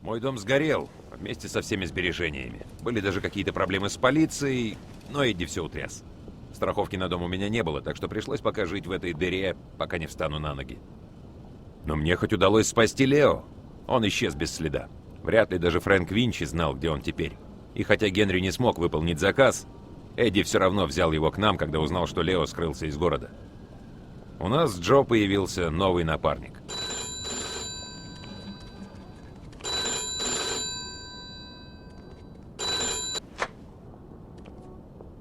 Мой дом сгорел вместе со всеми сбережениями. Были даже какие-то проблемы с полицией, но Эдди все утряс. Страховки на дом у меня не было, так что пришлось пока жить в этой дыре, пока не встану на ноги. Но мне хоть удалось спасти Лео. Он исчез без следа. Вряд ли даже Фрэнк Винчи знал, где он теперь. И хотя Генри не смог выполнить заказ, Эдди все равно взял его к нам, когда узнал, что Лео скрылся из города. У нас с Джо появился новый напарник.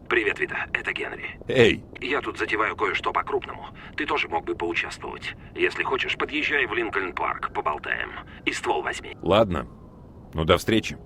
Привет, Вита, это Генри. Эй! Я тут затеваю кое-что по-крупному. Ты тоже мог бы поучаствовать. Если хочешь, подъезжай в Линкольн-парк, поболтаем. И ствол возьми. Ладно. Ну, до встречи.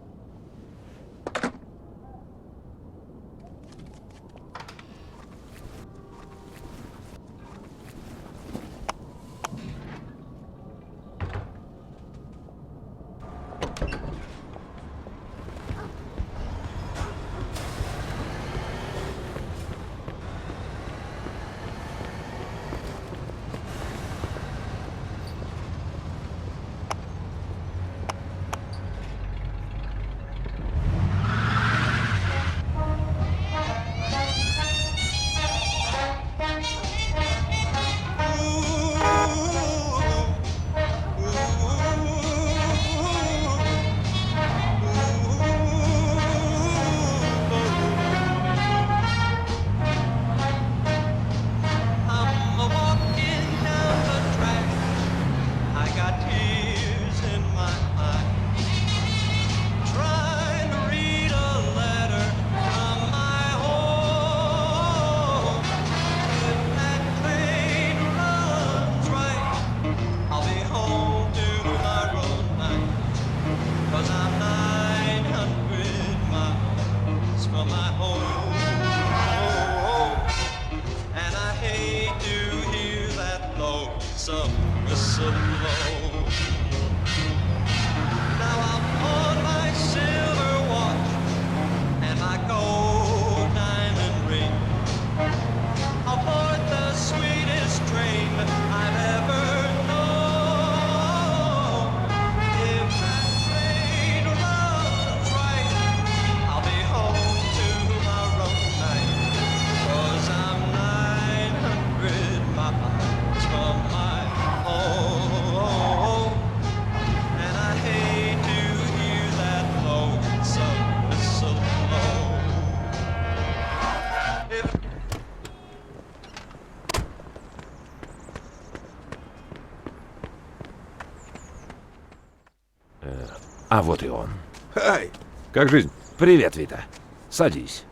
А вот и он. Ай! Как жизнь? Привет, Вита. Садись.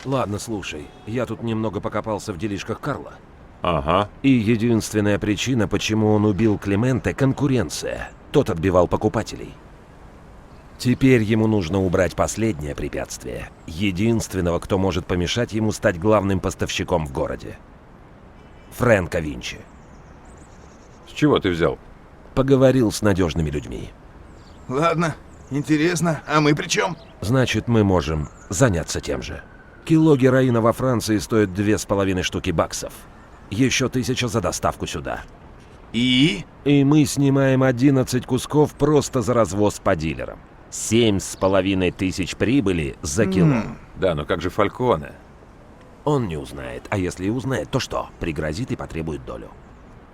Ладно, слушай, я тут немного покопался в делишках Карла. Ага. И единственная причина, почему он убил Клименте — конкуренция. Тот отбивал покупателей. Теперь ему нужно убрать последнее препятствие. Единственного, кто может помешать ему стать главным поставщиком в городе. Фрэнка Винчи. С чего ты взял? Поговорил с надежными людьми. Ладно, интересно. А мы при чем? Значит, мы можем заняться тем же. Кило героина во Франции стоит 2,5 штуки баксов. Еще 1000 за доставку сюда. И мы снимаем 11 кусков просто за развоз по дилерам. 7500 прибыли за кило. Да, но как же Фальконе? Он не узнает. А если и узнает, то что? Пригрозит и потребует долю.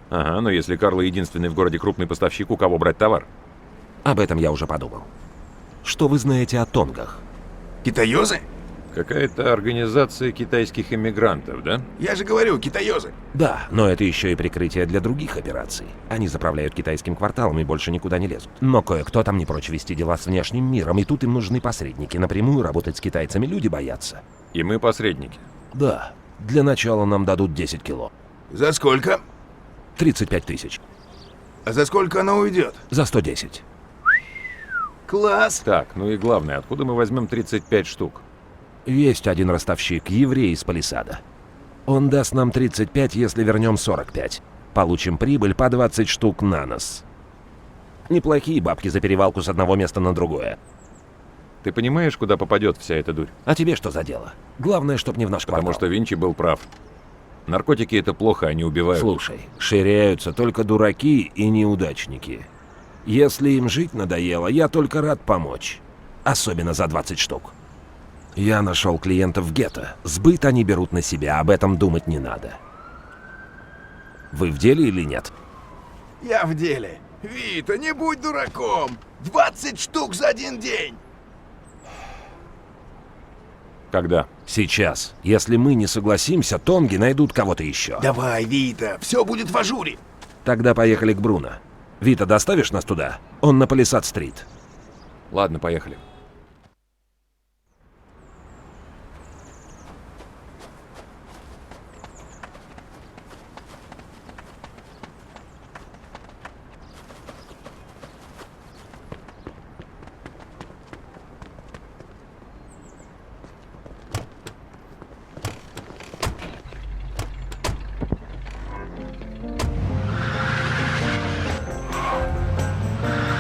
Ага, но если Карло единственный в городе крупный поставщик, у кого брать товар? Об этом я уже подумал. Что вы знаете о тонгах? китаёзы? Какая-то организация китайских иммигрантов, да? Я же говорю, китаёзы. Да, но это еще и прикрытие для других операций. Они заправляют китайским кварталом и больше никуда не лезут. Но кое-кто там не прочь вести дела с внешним миром, и тут им нужны посредники. Напрямую работать с китайцами люди боятся. И мы посредники. Да, для начала нам дадут 10 кило. За сколько? 35 000. А за сколько она уйдет? За 110. Класс! Так, ну и главное, откуда мы возьмем 35 штук? Есть один ростовщик, еврей из Палисада. Он даст нам 35, если вернем 45. Получим прибыль по 20 штук на нос. Неплохие бабки за перевалку с одного места на другое. Ты понимаешь, куда попадет вся эта дурь? А тебе что за дело? Главное, чтоб не в наш квартал. Потому что Винчи был прав. Наркотики — это плохо, они убивают. Слушай, ширяются только дураки и неудачники. Если им жить надоело, я только рад помочь. Особенно за 20 штук. Я нашел клиентов в гетто. Сбыт они берут на себя, об этом думать не надо. Вы в деле или нет? Я в деле. Вита, не будь дураком. 20 штук за один день. Когда? Сейчас. Если мы не согласимся, тонги найдут кого-то еще. Давай, Вита, все будет в ажуре. Тогда поехали к Бруно. Вита, доставишь нас туда? Он на Палисад-стрит. Ладно, поехали.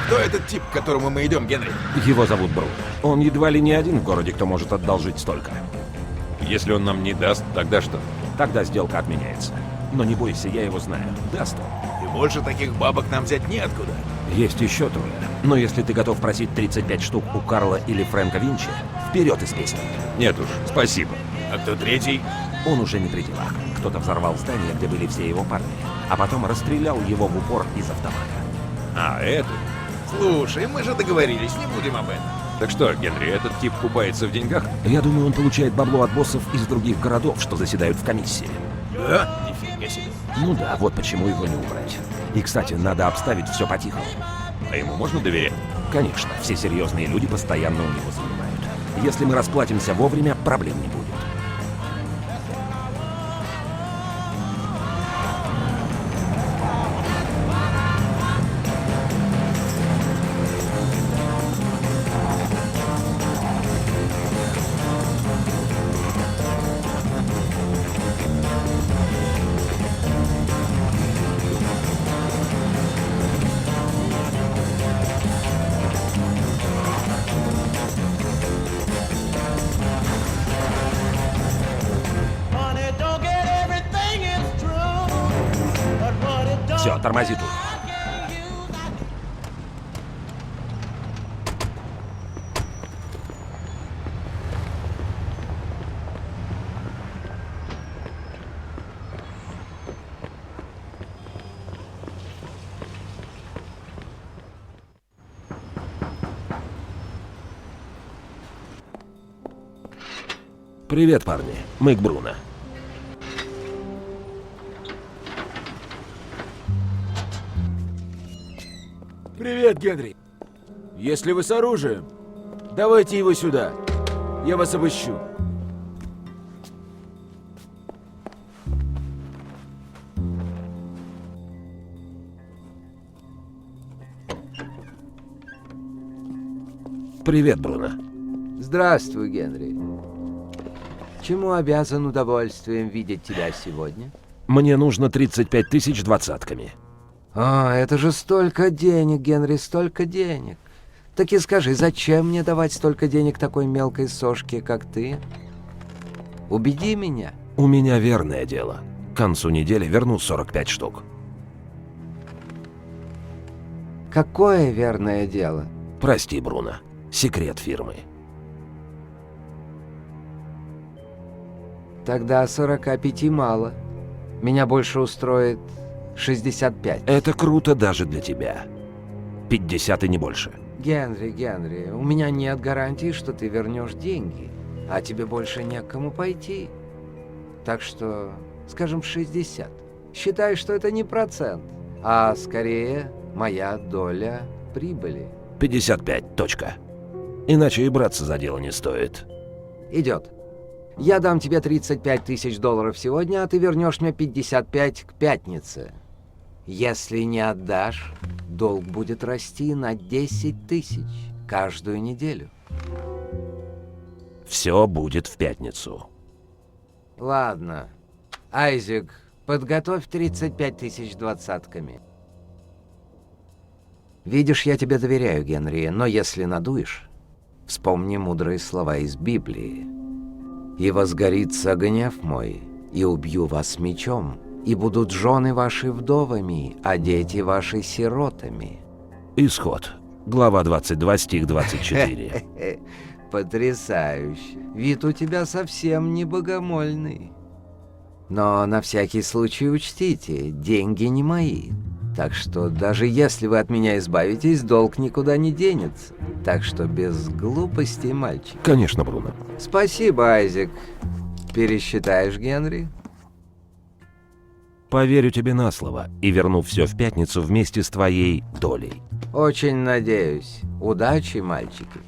Кто этот тип, к которому мы идем, Генри? Его зовут Бруно. Он едва ли не один в городе, кто может одолжить столько. Если он нам не даст, тогда что? Тогда сделка отменяется. Но не бойся, я его знаю. Даст он. И больше таких бабок нам взять неоткуда. Есть еще трое. Но если ты готов просить 35 штук у Карла или Фрэнка Винчи, вперед из песни. Нет уж, спасибо. А кто третий? Он уже не при делах. Кто-то взорвал здание, где были все его парни, а потом расстрелял его в упор из автомата. А, это? Слушай, мы же договорились, не будем об этом. Так что, Генри, этот тип купается в деньгах? Я думаю, он получает бабло от боссов из других городов, что заседают в комиссии. Да? Нифига себе. Ну да, вот почему его не убрать. И, кстати, надо обставить все по-тихому. А ему можно доверять? Конечно, все серьезные люди постоянно у него занимают. Если мы расплатимся вовремя, проблем не будет. Все, тормози тут. Привет, парни. Мы к Бруно. Привет, Генри. Если вы с оружием, давайте его сюда. Я вас обыщу. Привет, Бруно. Здравствуй, Генри. Чему обязан удовольствием видеть тебя сегодня? Мне нужно 35 тысяч двадцатками. О, это же столько денег, Генри, столько денег. Так и скажи, зачем мне давать столько денег такой мелкой сошке, как ты? Убеди меня. У меня верное дело. К концу недели верну 45 штук. Какое верное дело? Прости, Бруно. Секрет фирмы. Тогда 45 мало. Меня больше устроит 65. Это круто даже для тебя. 50 и не больше. Генри, у меня нет гарантии, что ты вернешь деньги, а тебе больше не к кому пойти. Так что, скажем, 60. Считай, что это не процент, а скорее моя доля прибыли. 55, точка. Иначе и браться за дело не стоит. Идет. Я дам тебе 35 тысяч долларов сегодня, а ты вернешь мне 55 к пятнице. Если не отдашь, долг будет расти на 10 тысяч каждую неделю. Все будет в пятницу. Ладно. Айзек, подготовь 35 тысяч двадцатками. Видишь, я тебе доверяю, Генри, но если надуешь, вспомни мудрые слова из Библии. «И возгорится гнев мой, и убью вас мечом, и будут жены ваши вдовами, а дети ваши сиротами». Исход. Глава 22, стих 24. Потрясающе. Вид у тебя совсем не богомольный. Но на всякий случай учтите, деньги не мои. Так что даже если вы от меня избавитесь, долг никуда не денется. Так что без глупостей, мальчик. Конечно, Бруно. Спасибо, Айзек. Пересчитаешь, Генри? Поверю тебе на слово и верну все в пятницу вместе с твоей долей. Очень надеюсь. Удачи, мальчики.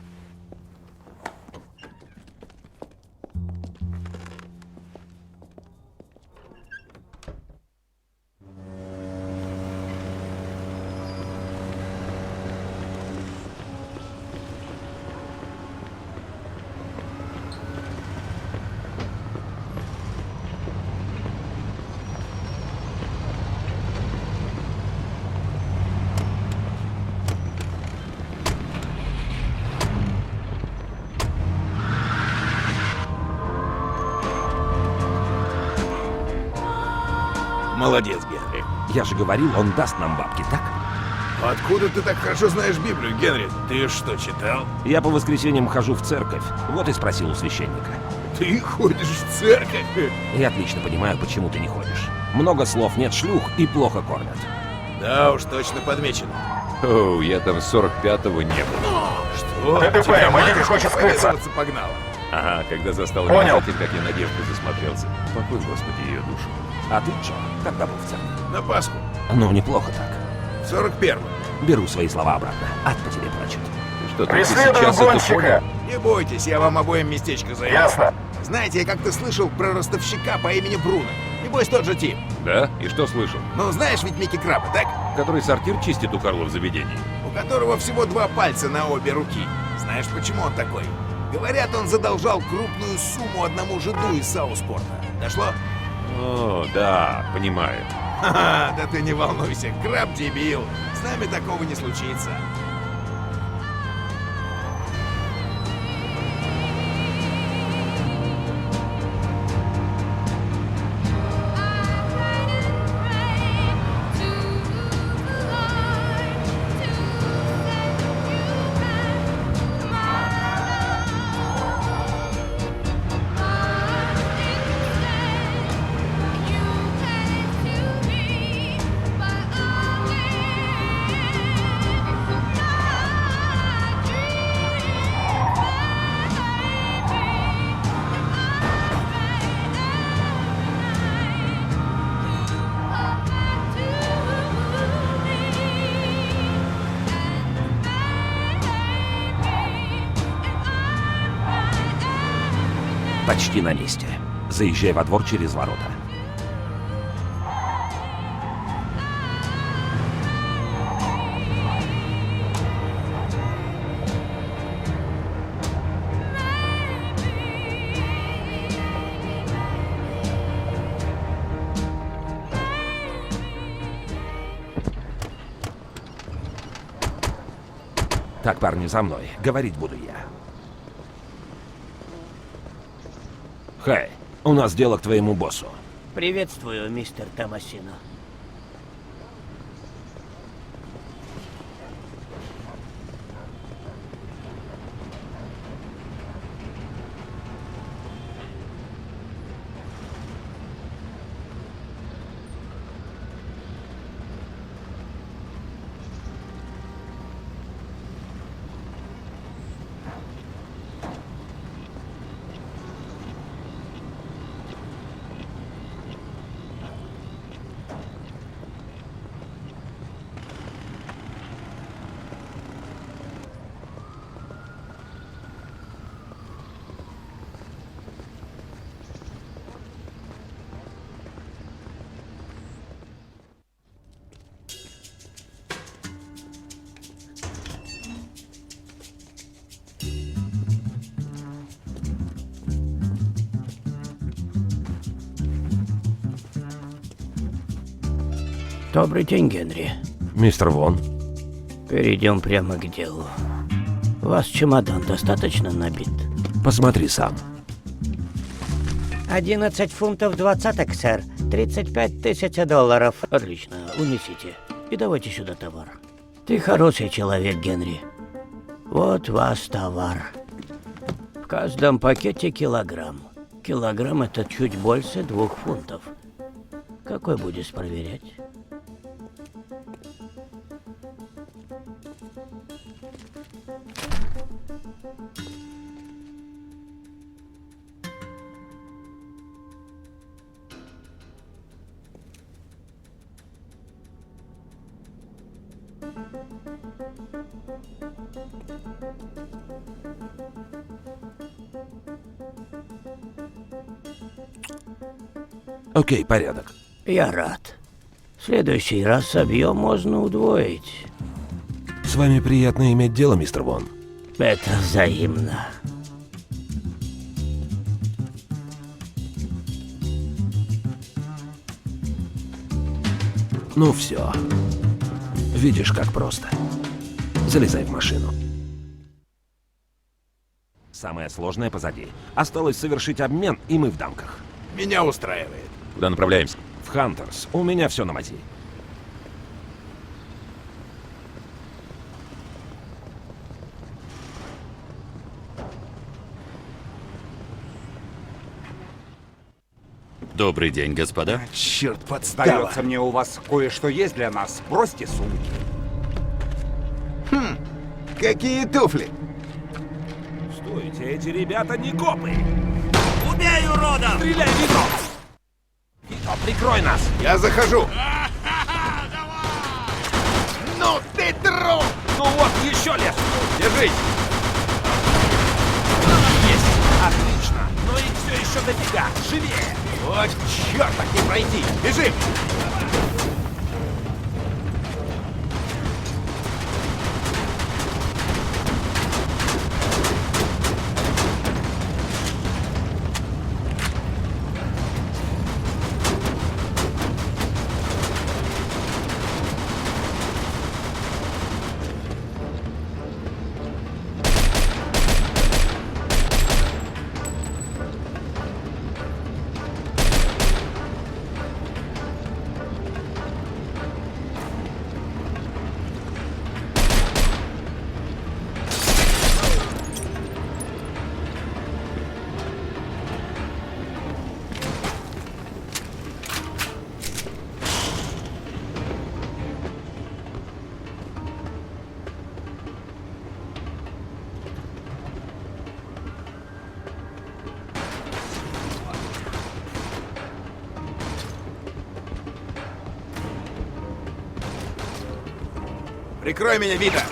Молодец, Генри. Я же говорил, он даст нам бабки, так? Откуда ты так хорошо знаешь Библию, Генри? Ты что, читал? Я по воскресеньям хожу в церковь. Вот и спросил у священника. Ты ходишь в церковь? Я отлично понимаю, почему ты не ходишь. Много слов, нет шлюх и плохо кормят. Да уж, точно подмечено. Оу, я там 45-го не был. Что? ДТП, Тебя водитель матушка хочет скрыться. поведаться погнала. Ага, когда застал Понял. меня за тем, как я на девку засмотрелся. Покой, Господи, ее душу. А ты, Джо, когда был в церкви? На Пасху. Ну, неплохо так. В 41-м. Беру свои слова обратно. Ад по тебе плачет. Ты что, только Преследую сейчас это гонщика. понял? Не бойтесь, я вам обоим местечко займу. Ясно. Знаете, я как-то слышал про ростовщика по имени Бруно. Небось, тот же тип. Да? И что слышал? Ну, знаешь ведь Микки Краба, так? Который сортир чистит у Карла в заведении. У которого всего 2 пальца на обе руки. Знаешь, почему он такой? Говорят, он задолжал крупную сумму одному жиду из Сауспорта. Дошло? О, да, понимаю. Ха-ха, да ты не волнуйся, Краб дебил. С нами такого не случится. Почти на месте. Заезжай во двор через ворота. Так, парни, за мной. Говорить буду я. Хай, у нас дело к твоему боссу. Приветствую, мистер Томасино. Добрый день, Генри. Мистер Вон. Перейдем прямо к делу. У вас чемодан достаточно набит? Посмотри сам. 11 фунтов 20, сэр. 35 тысяч долларов. Отлично, унесите. И давайте сюда товар. Ты хороший человек, Генри. Вот ваш товар. В каждом пакете килограмм. Килограмм — это чуть больше 2 фунтов. Какой будешь проверять? Окей, порядок. Я рад. В следующий раз объем можно удвоить. С вами приятно иметь дело, мистер Вон. Это взаимно. Ну все. Видишь, как просто. Залезай в машину. Самое сложное позади. Осталось совершить обмен, и мы в дамках. Меня устраивает. Куда направляемся? В Хантерс. У меня все на мази. Добрый день, господа. Черт, подстава. Сдается мне, у вас кое-что есть для нас. Бросьте сумки. Какие туфли? Стойте, эти ребята не копы! Убей, урода! Стреляй, Вито! Вито, прикрой нас! Я захожу. Ну ты трус! Ну вот, еще лес! Держись! Есть! Отлично! Но их все еще дофига! Живее! Вот черт, так не пройти! Бежим! Прикрой меня, Вита!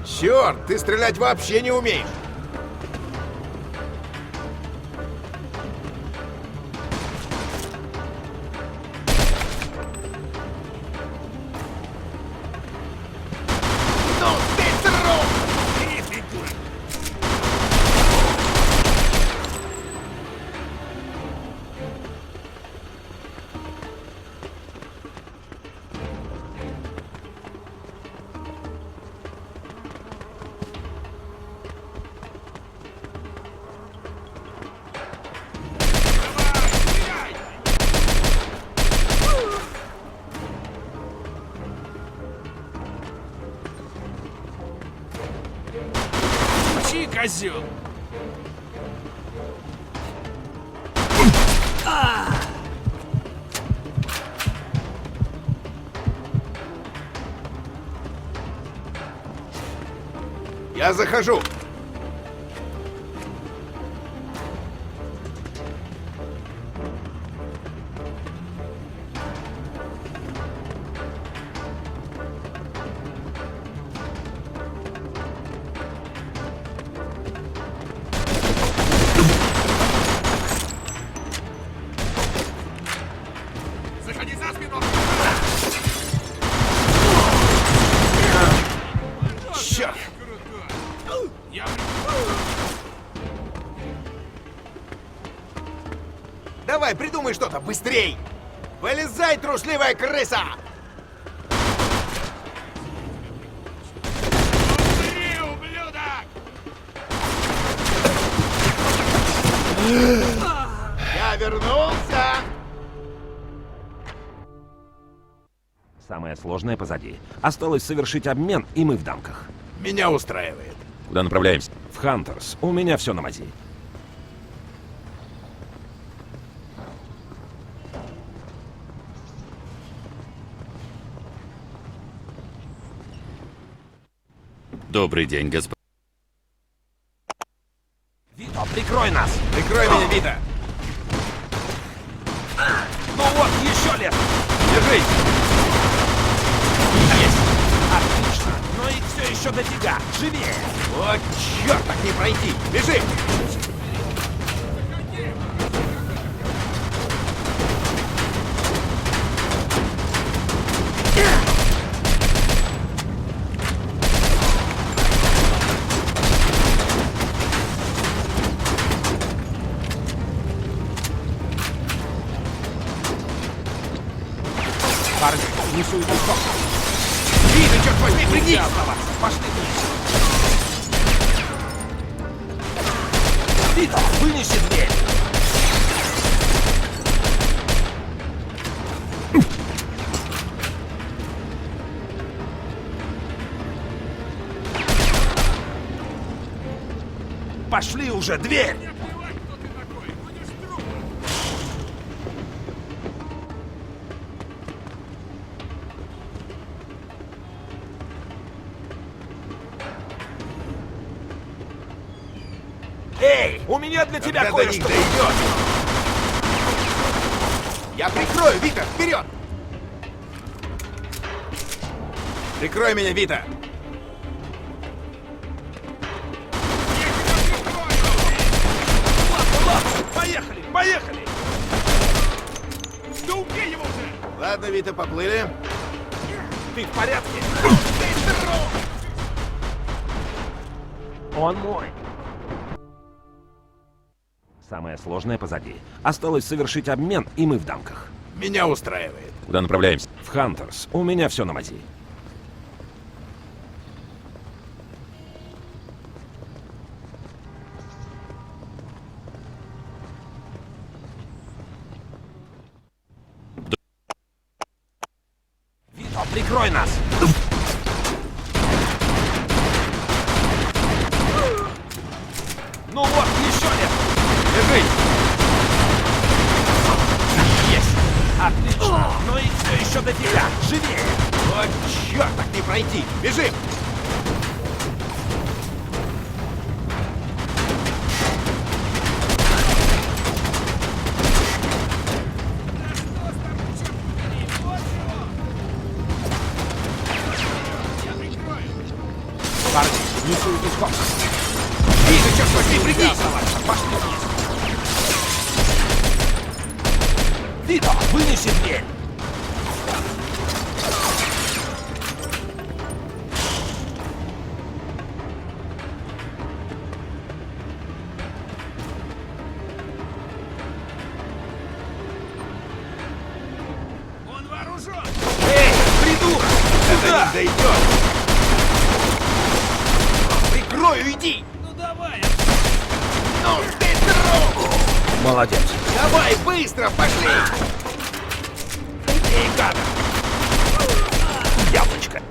Черт, ты стрелять вообще не умеешь! Ну ты трус! Учи, козел! Я захожу. Заходи за спину! Черт! Давай, придумай что-то, быстрей! Вылезай, трусливая крыса! Умри, ублюдок! Я вернулся! Самое сложное позади. Осталось совершить обмен, и мы в дамках. Меня устраивает. Куда направляемся? В Хантерс. У меня все на мази. Добрый день, господин. Вито, прикрой нас! Прикрой меня, Вита! Ну вот, еще лес! Держись! Есть! Отлично! Но их все еще дофига! Живее! Вот черт, так не пройти! Бежи! Парни, не суетись! Вита, черт возьми, прыгни! Пошли вниз! Вито, вынеси дверь! Пошли уже, дверь! Эй, у меня для тебя Когда до них кое-что! дойдет! Я прикрою, Вита, вперед! Прикрой меня, Вита! Поехали, поехали! Да убей его уже! Ладно, Вита, поплыли. Ты в порядке? Он мой. Самое сложное позади. Осталось совершить обмен, и мы в дамках. Меня устраивает. Куда направляемся? В Хантерс. У меня все на мази. Вито, прикрой нас! Ну вот, еще лет! Держись! Есть! Отлично! Но их все еще дофига! Живее! Вот черт, так не пройти! Бежим! Парни, не суетись, коп! Вита, черт возьми, прыгни! Пошли вниз! Вито, вынеси дверь! Он вооружен! Эй, придурок! До Куда? них дойдет! Прикрою, иди! Ну давай! Ну ты трогу! Молодец! Давай, быстро, пошли! Эй, гада! Яблочко!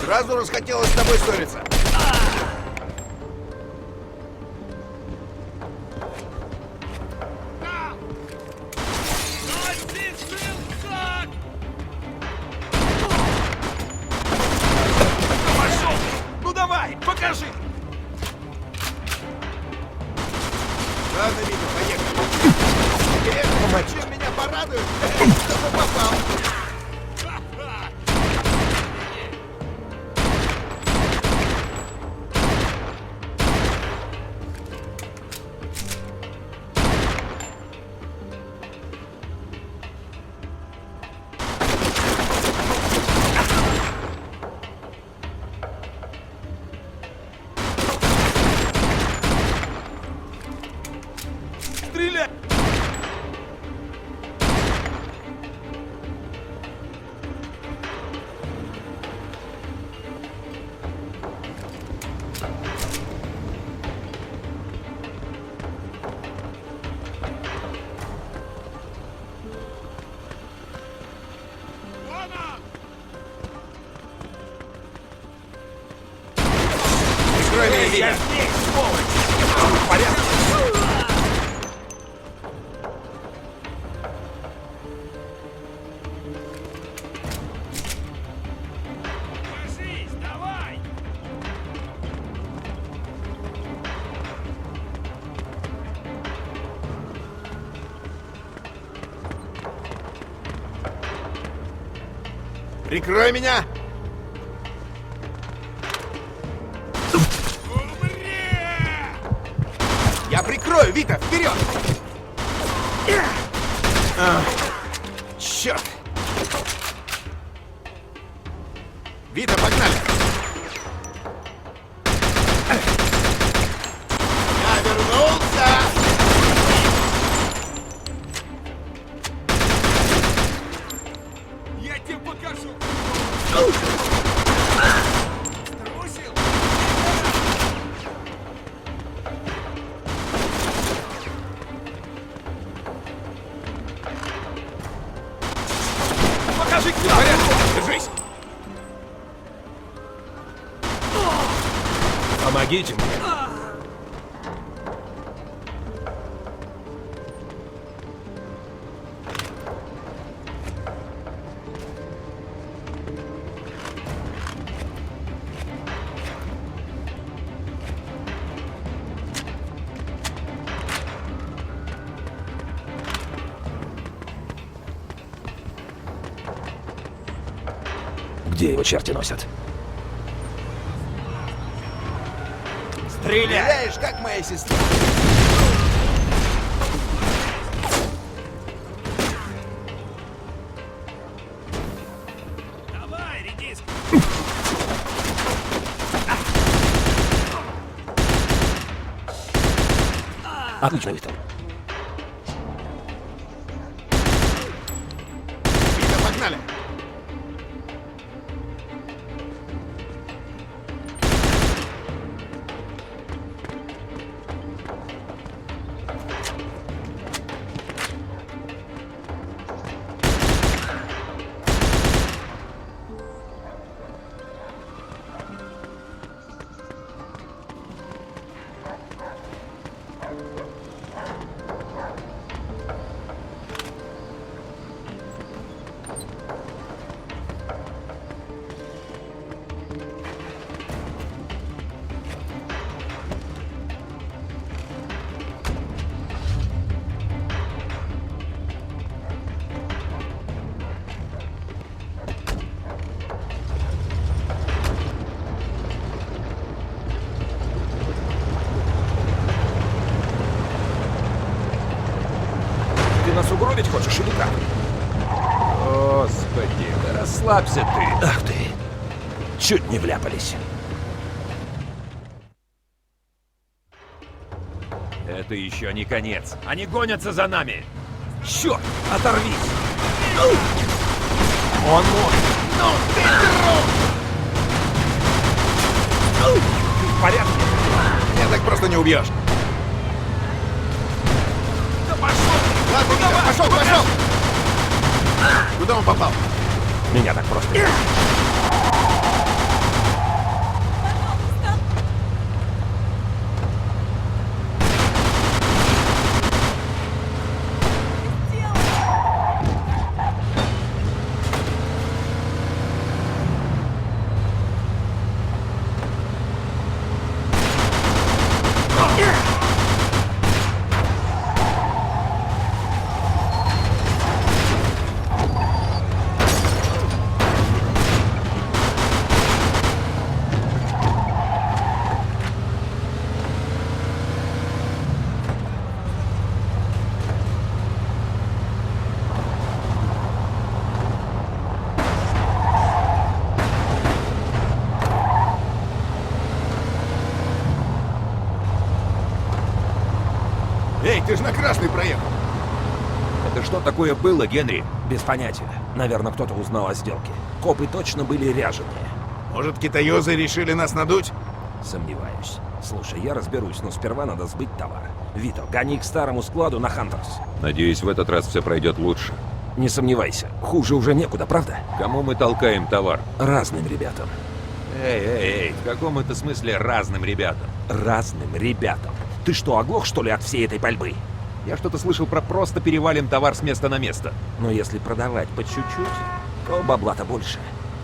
Сразу расхотелось с тобой ссориться. Пошел! Ну давай, покажи! Ладно, Вита, поехали. Чем меня порадует, чтобы попал. Я здесь, сволочь! В порядке? Прикрой меня! Я прикрою, Вита, вперед! Черт! Вита, погнали! Я вернулся! Я тебе покажу! Струсил? Покажи, кто! Держись! Помогите мне. Где его черти носят? Стреляешь, как моя сестра! Давай, редиск! Отлично, Витал. Вита, погнали! Ты нас угробить хочешь или как? Господи, да расслабься ты. Ах ты. Чуть не вляпались. Это еще не конец. Они гонятся за нами. Черт, оторвись. Он мой! Ну ты друг! Ты в порядке? Меня так просто не убьешь. Да пошел! Ладно, Вита, пошел, пошел! Куда он попал? Меня так просто. Эй, ты же на красный проехал. Это что такое было, Генри? Без понятия. Наверное, кто-то узнал о сделке. Копы точно были ряженые. Может, китаёзы решили нас надуть? Сомневаюсь. Слушай, я разберусь, но сперва надо сбыть товар. Вито, гони к старому складу на Хантерс. Надеюсь, в этот раз все пройдет лучше. Не сомневайся, хуже уже некуда, правда? Кому мы толкаем товар? Разным ребятам. Эй, в каком это смысле разным ребятам? Разным ребятам. Ты что, оглох, что ли, от всей этой пальбы? Я что-то слышал про просто перевалим товар с места на место. Но если продавать по чуть-чуть, то бабла-то больше.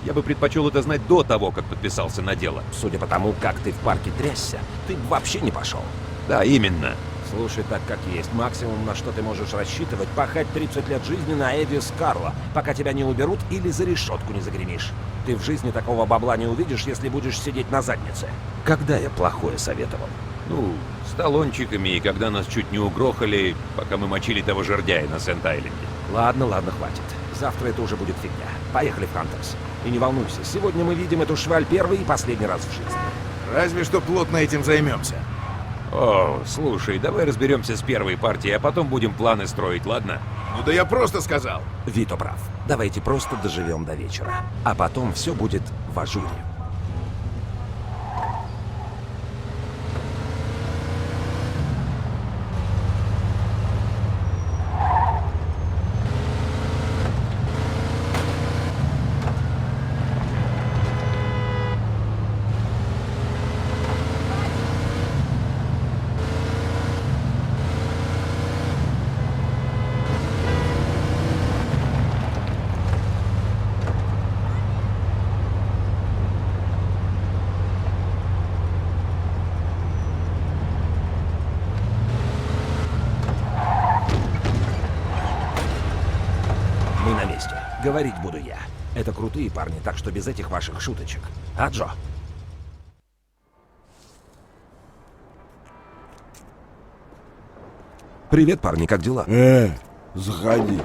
Я бы предпочел это знать до того, как подписался на дело. Судя по тому, как ты в парке трясся, ты бы вообще не пошел. Да, именно. Слушай, так как есть. Максимум, на что ты можешь рассчитывать, пахать 30 лет жизни на Эдис Карло, пока тебя не уберут или за решетку не загремишь. Ты в жизни такого бабла не увидишь, если будешь сидеть на заднице. Когда я плохое советовал? Ну, с талончиками, и когда нас чуть не угрохали, пока мы мочили того жердяя на Сент-Айленде. Ладно, хватит. Завтра это уже будет фигня. Поехали в Хантерс. И не волнуйся, сегодня мы видим эту шваль первый и последний раз в жизни. Разве что плотно этим займемся. О, слушай, давай разберемся с первой партией, а потом будем планы строить, ладно? Ну да я просто сказал. Вито прав. Давайте просто доживем до вечера. А потом все будет в ажуре. Мы на месте. Говорить буду я. Это крутые парни, так что без этих ваших шуточек. А, Джо? Привет, парни, как дела? Заходи.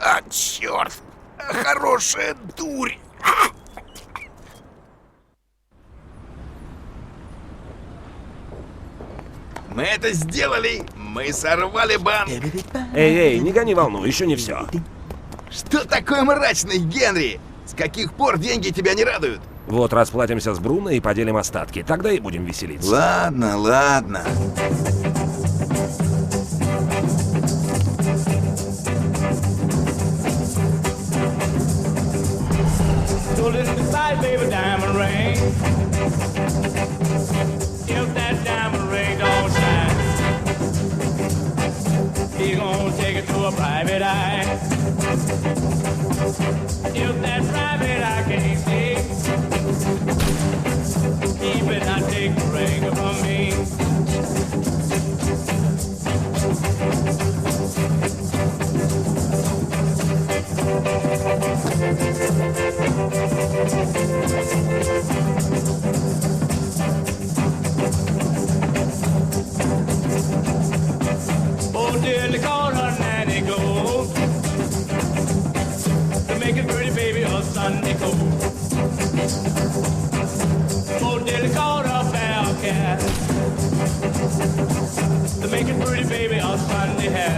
А, черт! Хорошая дурь! Мы это сделали! Мы сорвали банк! Эй, не гони волну, еще не все. Что такое мрачный, Генри? С каких пор деньги тебя не радуют? Вот расплатимся с Бруно и поделим остатки. Тогда и будем веселиться. Ладно. So listen beside, baby, diamond ring. If that diamond ring don't shine, he gonna take it to a private eye. If that private eye can't see, he better not take the ring from me. Oh, dearly call her nanny goes to make it pretty baby a Sunday coat. Oh, dearly call her fair cat to make it pretty baby a Sunday hat.